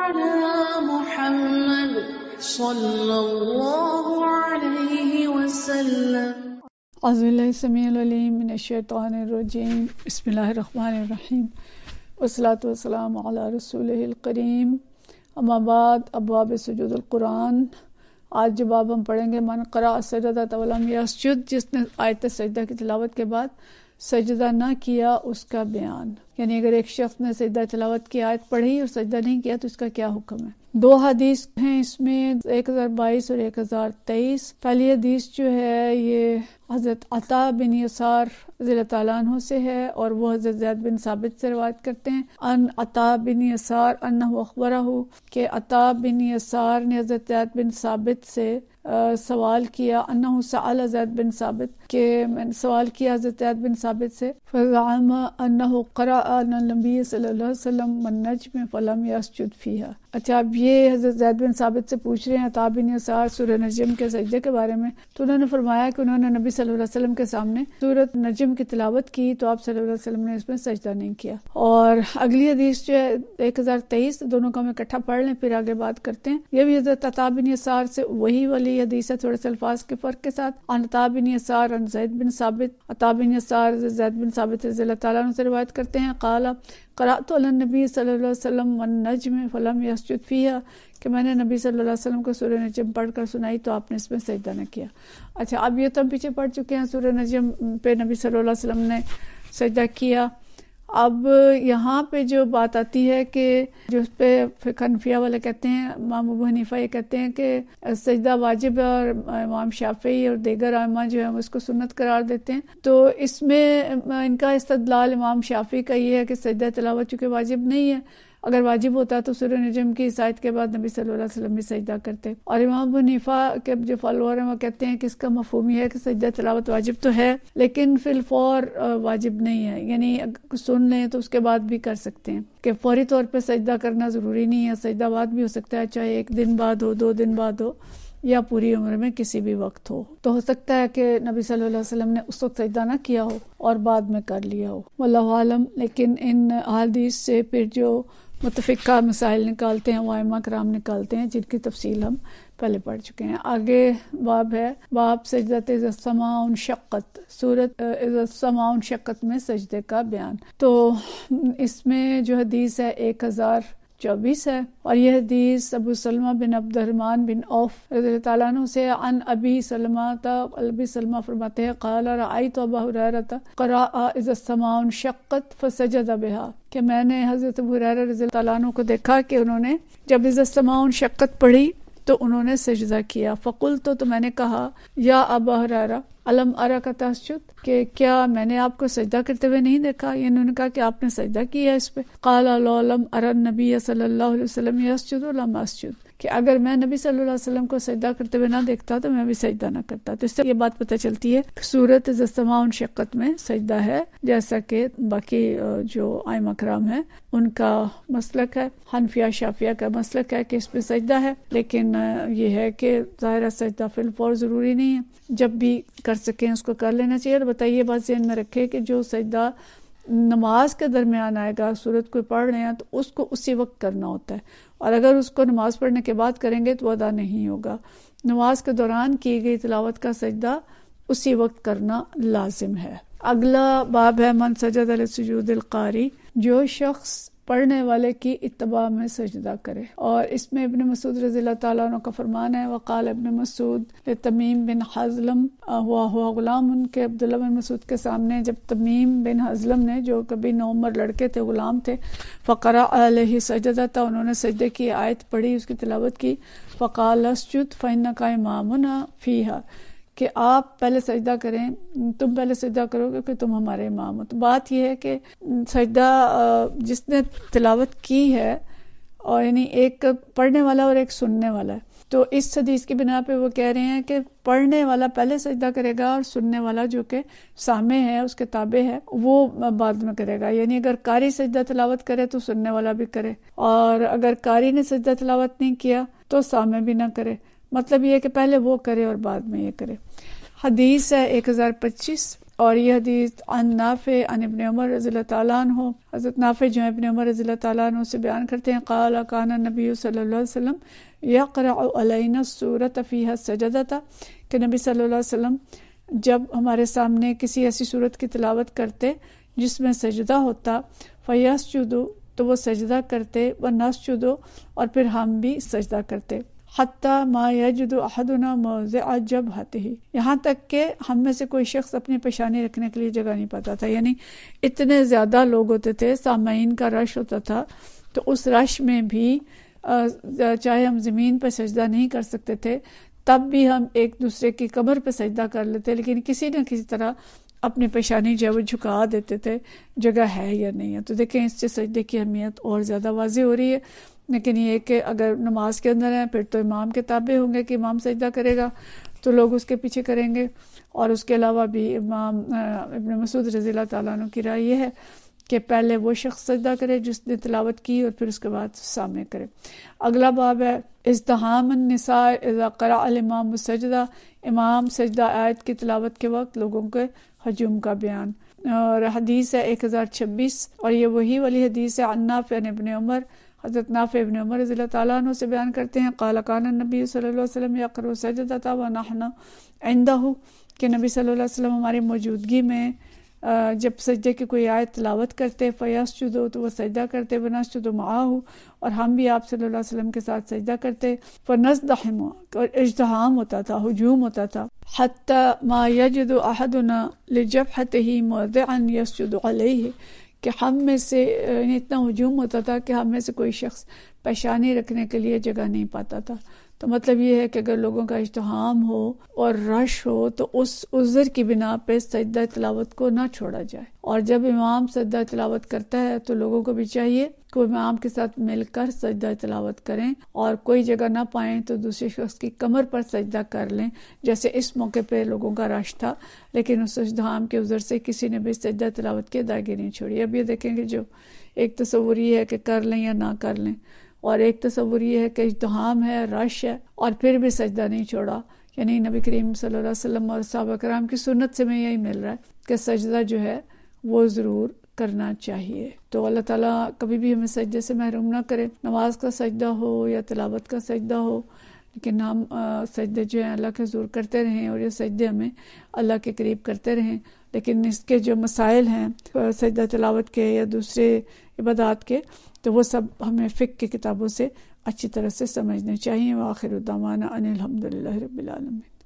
على محمد صلی اللہ علیہ وسلم۔ اعوذ باللہ السمیع العلیم من الشیطان الرجیم، بسم اللہ الرحمن الرحیم، والصلاۃ والسلام علی رسولہ الکریم، اما بعد، ابواب سجود القرآن۔ آج جو باب ہم پڑھیں گے، من قرأ السجدۃ ولم یسجد، جس نے آیت سجدہ کی تلاوت کے بعد سجدہ نہ کیا، اس کا بیان۔ یعنی اگر ایک شخص نے سجدہ تلاوت کی آیت پڑھی اور سجدہ نہیں کیا تو اس کا کیا حکم ہے؟ دو حدیث ہیں اس میں، 1022 اور 1023۔ پہلی حدیث جو ہے یہ حضرت عطا بن یسار رضی اللہ تعالیٰ عنہ سے ہے، اور وہ حضرت زید بن ثابت سے روایت کرتے ہیں، ان عطا بن یسار انہ اخبرہ، کہ عطا بن یسار نے حضرت زید بن ثابت سے سوال کیا، انہ سأل زید بن ثابت، کہ میں نے سوال کیا حضرت زید بن ثابت سے، فزعم انہ قرأ النبی صلی اللہ علیہ وسلم والنجم فلم یسجد فیہا۔ اچھا، اب یہ حضرت زید بن ثابت سے پوچھ رہے ہیں عطا بن یسار سورہ نجم کے سجدے کے بارے میں، تو انہوں نے فرمایا کہ انہوں نے نبی صلی اللہ علیہ وسلم کے سامنے سورۃ نجم کی تلاوت کی تو آپ صلی اللہ علیہ وسلم نے اس میں سجدہ نہیں کیا۔ اور اگلی حدیث جو ہے 1023، دونوں کو ہم اکٹھا پڑھ لیں پھر آگے بات کرتے ہیں۔ یہ بھی حضرت عطا بن یسار سے وہی والی حدیث ہے، تھوڑے سے الفاظ کے فرق کے ساتھ۔ عن عطا بن یسار عن زید بن ثابت، عطا بن یسار زید بن ثابت رضی اللہ تعالیٰ عنہ سے روایت کرتے ہیں، قال قرأت علی النبی صلی اللہ علیہ وسلم والنجم فلم یسجد فیہا، کہ میں نے نبی صلی اللہ علیہ وسلم کو سورہ نجم پڑھ کر سنائی تو آپ نے اس میں سجدہ نہ کیا۔ اچھا، اب یہ تو ہم پیچھے پڑھ چکے ہیں، سورہ نجم پہ نبی صلی اللہ علیہ وسلم نے سجدہ کیا۔ اب یہاں پہ جو بات آتی ہے کہ جو اس پہ فقہ حنفیہ والے کہتے ہیں، امام ابو حنیفہ یہ کہتے ہیں کہ سجدہ واجب ہے، اور امام شافعی اور دیگر ائمہ جو ہیں اس کو سنت قرار دیتے ہیں۔ تو اس میں ان کا استدلال امام شافعی کا یہ ہے کہ سجدہ تلاوت چونکہ واجب نہیں ہے، اگر واجب ہوتا تو سورہ نجم کی اس آیت کے بعد نبی صلی اللہ علیہ وسلم بھی سجدہ کرتے۔ اور امام ابو حنیفہ کے جو فالوور ہیں وہ کہتے ہیں کہ اس کا مفہوم یہ ہے کہ سجدہ تلاوت واجب تو ہے لیکن فی الفور واجب نہیں ہے، یعنی اگر سن لیں تو اس کے بعد بھی کر سکتے ہیں، کہ فوری طور پہ سجدہ کرنا ضروری نہیں ہے، سجدہ بعد بھی ہو سکتا ہے، چاہے 1 دن بعد ہو، 2 دن بعد ہو، یا پوری عمر میں کسی بھی وقت ہو۔ تو ہو سکتا ہے کہ نبی صلی اللہ علیہ وسلم نے اس وقت سجدہ نہ کیا ہو اور بعد میں کر لیا ہو، واللہ عالم۔ لیکن ان احادیث سے پھر جو متفقہ مسائل نکالتے ہیں وہ ائمہ کرام نکالتے ہیں، جن کی تفصیل ہم پہلے پڑھ چکے ہیں۔ آگے باب ہے، باب سجدۃ اذا السماء انشقت، سورۃ اذا السماء انشقت میں سجدے کا بیان۔ تو اس میں جو حدیث ہے 1024 ہے، اور یہ حدیث ابو سلمہ بن عبد الرحمن بن عوف رضی اللہ تعالیٰ عنہ سے، عن ابی سلمہ، ابی سلمہ فرماتے ہیں، قال رأیت ابا ہریرہ قرأ اذا السماء انشقت فسجد بها، کہ میں نے حضرت ابو ہریرہ رضی اللہ تعالیٰ عنہ کو دیکھا کہ انہوں نے جب اذا السماء انشقت پڑھی تو انہوں نے سجدہ کیا۔ فقلت، تو میں نے کہا، یا ابا ہریرہ الم ارک تسجد، کہ کیا میں نے آپ کو سجدہ کرتے ہوئے نہیں دیکھا؟ یہ انہوں نے کہا کہ آپ نے سجدہ کیا اس پہ۔ قال لو لم ارى النبی صلی اللہ علیہ وسلم یسجد لم اسجد، کہ اگر میں نبی صلی اللہ علیہ وسلم کو سجدہ کرتے ہوئے نہ دیکھتا تو میں بھی سجدہ نہ کرتا۔ تو اس سے یہ بات پتہ چلتی ہے کہ سورۃ اذا السماء انشقت میں سجدہ ہے، جیسا کہ باقی جو ائمہ کرام ہیں ان کا مسلک ہے۔ حنفیہ شافعیہ کا مسلک ہے کہ اس پہ سجدہ ہے، لیکن یہ ہے کہ ظاہر سجدہ فی الفور ضروری نہیں ہے، جب بھی کر سکیں اس کو کر لینا چاہیے۔ اور بتائیے بات ذہن میں رکھے کہ جو سجدہ نماز کے درمیان آئے گا، سورت کوئی پڑھ رہے ہیں تو اس کو اسی وقت کرنا ہوتا ہے، اور اگر اس کو نماز پڑھنے کے بعد کریں گے تو ادا نہیں ہوگا۔ نماز کے دوران کی گئی تلاوت کا سجدہ اسی وقت کرنا لازم ہے۔ اگلا باب ہے من سجد لسجود القاری، جو شخص پڑھنے والے کی اتباع میں سجدہ کرے۔ اور اس میں ابن مسعود رضی اللہ تعالیٰ عنہ کا فرمان ہے، وقال ابن مسعود لتمیم بن حزلم ہوا غلام، ان کے عبداللہ بن مسعود کے سامنے جب تمیم بن حزلم نے، جو کبھی نوعمر لڑکے تھے، غلام تھے، فقرأ علیہ سجدۃ، انہوں نے سجدے کی آیت پڑھی، اس کی تلاوت کی، فقال اسجد فإنک امامنا فیہا، کہ آپ پہلے سجدہ کریں، تم پہلے سجدہ کرو گے کہ تم ہمارے امام ہو۔ تو بات یہ ہے کہ سجدہ جس نے تلاوت کی ہے، اور یعنی ایک پڑھنے والا اور ایک سننے والا ہے، تو اس حدیث کی بنا پہ وہ کہہ رہے ہیں کہ پڑھنے والا پہلے سجدہ کرے گا اور سننے والا جو کہ سامع ہے، اس کے تابع ہے، وہ بعد میں کرے گا۔ یعنی اگر قاری سجدہ تلاوت کرے تو سننے والا بھی کرے، اور اگر قاری نے سجدہ تلاوت نہیں کیا تو سامع بھی نہ کرے۔ مطلب یہ ہے کہ پہلے وہ کرے اور بعد میں یہ کرے۔ حدیث ہے 1025، اور یہ حدیث عن نافع عن ابن عمر رضی اللہ تعالیٰ عنہ، حضرت نافع جو ہے ابن عمر رضی اللہ تعالیٰ عنہ سے بیان کرتے ہیں، قال کان النبی صلی اللہ علیہ وسلم یقرأ علینا السورۃ فیہا السجدۃ، کہ نبی صلی اللہ علیہ وسلم جب ہمارے سامنے کسی ایسی صورت کی تلاوت کرتے جس میں سجدہ ہوتا، فیسجد، تو وہ سجدہ کرتے، ونسجد، اور پھر ہم بھی سجدہ کرتے، حتی ما یجد احدنا موضع جبہتہ، یہاں تک کہ ہم میں سے کوئی شخص اپنی پیشانی رکھنے کے لیے جگہ نہیں پاتا تھا. یعنی اتنے زیادہ لوگ ہوتے تھے، سامعین کا رش ہوتا تھا، تو اس رش میں بھی چاہے ہم زمین پہ سجدہ نہیں کر سکتے تھے تب بھی ہم ایک دوسرے کی کمر پہ سجدہ کر لیتے، لیکن کسی نہ کسی طرح اپنی پیشانی جو ہے وہ جھکا دیتے تھے، جگہ ہے یا نہیں ہے. تو دیکھیں اس سے سجدے کی اہمیت اور زیادہ واضح ہو رہی ہے. لیکن یہ کہ اگر نماز کے اندر ہیں پھر تو امام کے تابع ہوں گے کہ امام سجدہ کرے گا تو لوگ اس کے پیچھے کریں گے. اور اس کے علاوہ بھی امام ابن مسعود رضی اللہ تعالیٰ عنہ کی رائے یہ ہے کہ پہلے وہ شخص سجدہ کرے جس نے تلاوت کی اور پھر اس کے بعد سامنے کرے. اگلا باب ہے ازدحام النساء اذا قرأ الامام السجدہ، امام سجدہ آیت کی تلاوت کے وقت لوگوں کے ہجوم کا بیان. اور حدیث ہے 1026، اور یہ وہی والی حدیث ہے عن نافع عن ابن عمر، حضرت نافع ابن عمر رضی اللہ تعالیٰ عنہ سے بیان کرتے ہیں، قال کان النبی صلی اللہ علیہ وسلم یقرأ السجدۃ ونحن عنده، کہ نبی صلی اللہ علیہ وسلم ہماری موجودگی میں جب سجدے کی کوئی آیت تلاوت کرتے، فیسجد، تو وہ سجدہ کرتے، ونسجد معہ، اور ہم بھی آپ صلی اللہ علیہ وسلم کے ساتھ سجدہ کرتے، فنزدحم، اور اجتحام ہوتا تھا، ہجوم ہوتا تھا، حتی ما یجد احدنا لجبہتہ موضعا یسجد علیہ، کہ ہم میں سے اتنا ہجوم ہوتا تھا کہ ہم میں سے کوئی شخص پیشانی رکھنے کے لیے جگہ نہیں پاتا تھا. تو مطلب یہ ہے کہ اگر لوگوں کا اجتحام ہو اور رش ہو تو اس عذر کی بنا پہ سجدہ تلاوت کو نہ چھوڑا جائے. اور جب امام سجدہ تلاوت کرتا ہے تو لوگوں کو بھی چاہیے کہ وہ امام کے ساتھ مل کر سجدہ تلاوت کریں، اور کوئی جگہ نہ پائیں تو دوسرے شخص کی کمر پر سجدہ کر لیں، جیسے اس موقع پہ لوگوں کا رش تھا لیکن اس اجتحام کے عذر سے کسی نے بھی سجدہ تلاوت کی ادائیگی نہیں چھوڑی. اب یہ دیکھیں کہ جو ایک تصور یہ ہے کہ کر لیں یا نہ کر لیں، اور ایک تصور یہ ہے کہ اجتحام ہے، رش ہے، اور پھر بھی سجدہ نہیں چھوڑا. یعنی نبی کریم صلی اللہ علیہ وسلم اور صحابہ کرام کی سنت سے میں یہی مل رہا ہے کہ سجدہ جو ہے وہ ضرور کرنا چاہیے. تو اللہ تعالیٰ کبھی بھی ہمیں سجدے سے محروم نہ کرے، نماز کا سجدہ ہو یا تلاوت کا سجدہ ہو، لیکن ہم سجدے جو ہیں اللہ کے حضور کرتے رہیں، اور یہ سجدے ہمیں اللہ کے قریب کرتے رہیں. لیکن اس کے جو مسائل ہیں سجدہ تلاوت کے یا دوسرے عبادات کے، تو وہ سب ہمیں فقہ کی کتابوں سے اچھی طرح سے سمجھنے چاہیے. وآخر دعوانا ان الحمدللہ رب العالمین.